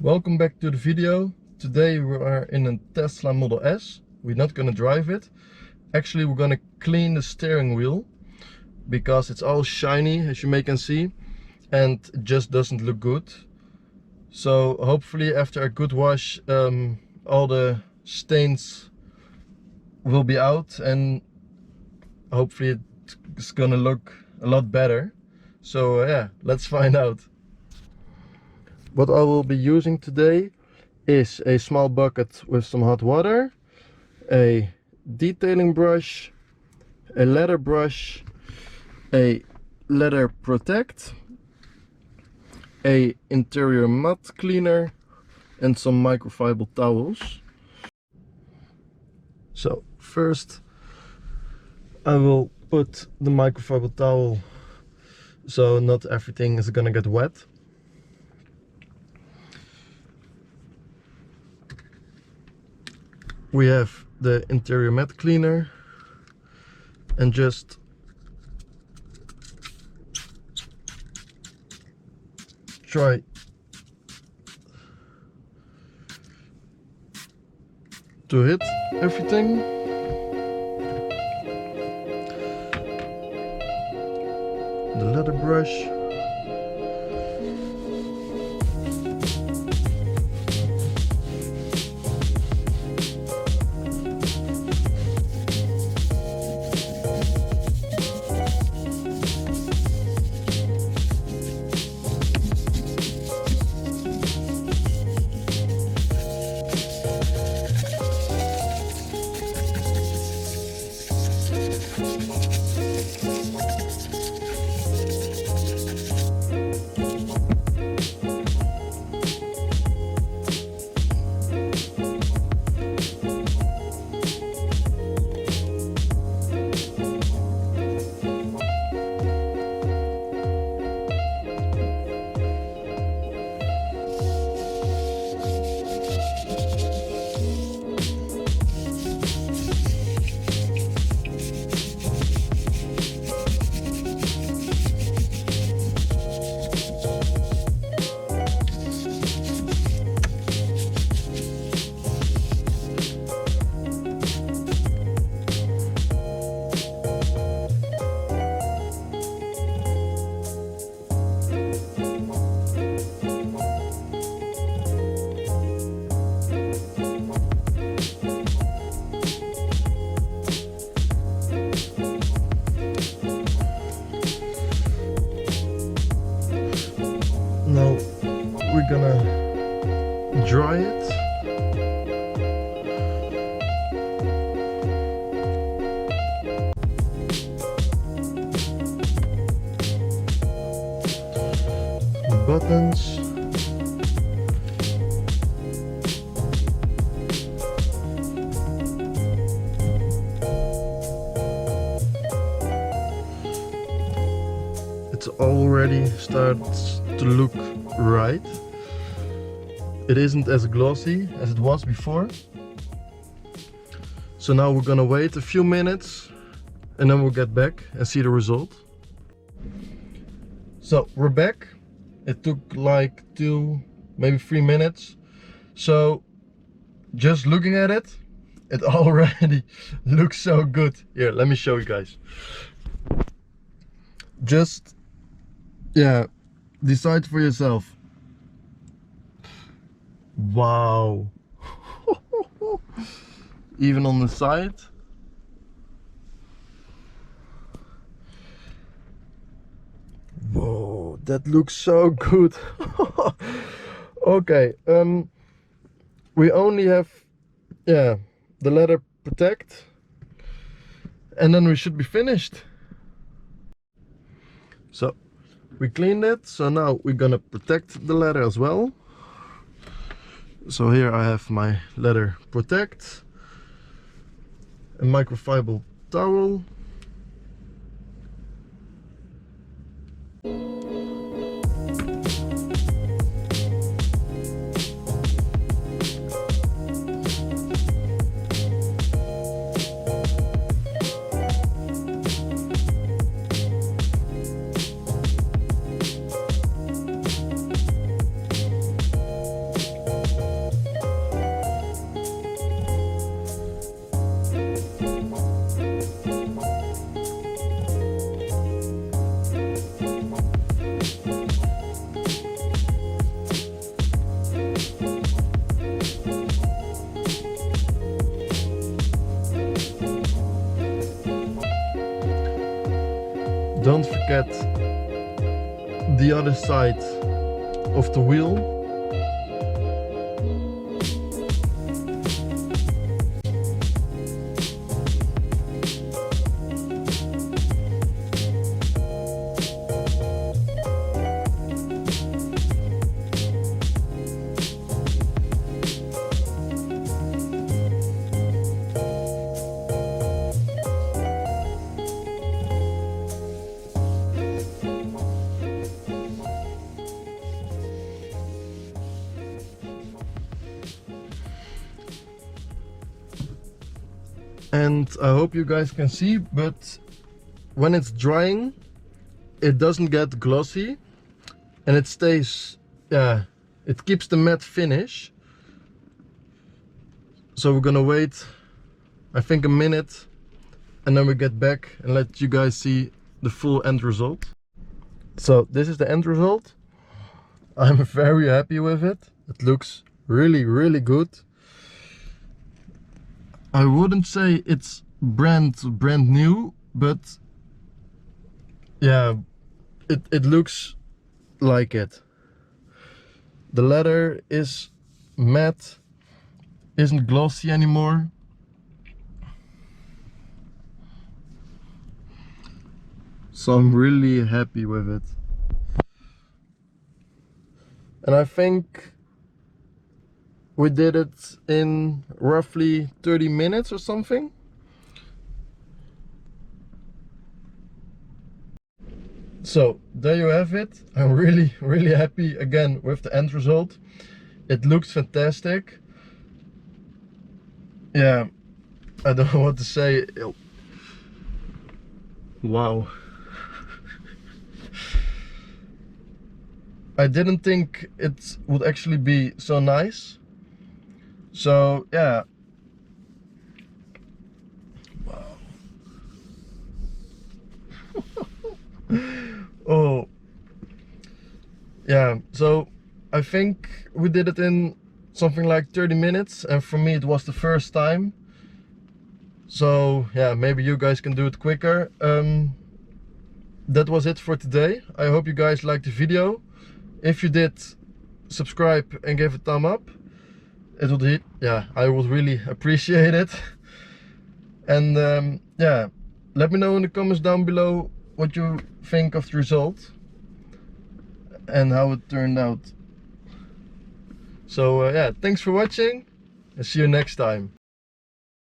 Welcome back to the video. Today we are in a Tesla Model S. We're not gonna drive it. Actually, we're gonna clean the steering wheel because it's all shiny, as you may can see, and it just doesn't look good. So hopefully after a good wash, all the stains will be out and hopefully it's gonna look a lot better. So yeah, let's find out. What I will be using today is a small bucket with some hot water, a detailing brush, a leather brush, a leather protect, a interior mud cleaner, and some microfiber towels. So first I will put the microfiber towel so not everything is gonna get wet. We have the interior mat cleaner and just try to hit everything. The leather brush. Now we're gonna dry it. Buttons. It already starts to look right. It isn't as glossy as it was before. So now we're gonna wait a few minutes and then we'll get back and see the result. So we're back. It took like 2, maybe 3 minutes. So just looking at it, it already looks so good. Here, let me show you guys. Just, yeah, decide for yourself. Wow. Even on the side. Whoa, that looks so good. Okay, we only have, yeah, the leather protect and then we should be finished. So we cleaned it, so now we're gonna protect the leather as well. So here I have my leather protect, a microfiber towel, at the other side of the wheel. And I hope you guys can see, but when it's drying, it doesn't get glossy and it stays, yeah, it keeps the matte finish. So we're gonna wait, I think, a minute, and then we get back and let you guys see the full end result. So this is the end result. I'm very happy with it. It looks really, really good. I wouldn't say it's brand new, but yeah, it looks like it. The leather is matte, isn't glossy anymore. So I'm really happy with it. And I think we did it in roughly 30 minutes or something. So there you have it. I'm really, really happy again with the end result. It looks fantastic. Yeah, I don't know what to say. Wow. I didn't think it would actually be so nice. So yeah. Wow. Oh. Yeah, so I think we did it in something like 30 minutes, and for me it was the first time. So yeah, maybe you guys can do it quicker. That was it for today. I hope you guys liked the video. If you did, subscribe and give a thumb up. It would, yeah, I would really appreciate it. And yeah, let me know in the comments down below what you think of the result and how it turned out. So yeah, thanks for watching and see you next time.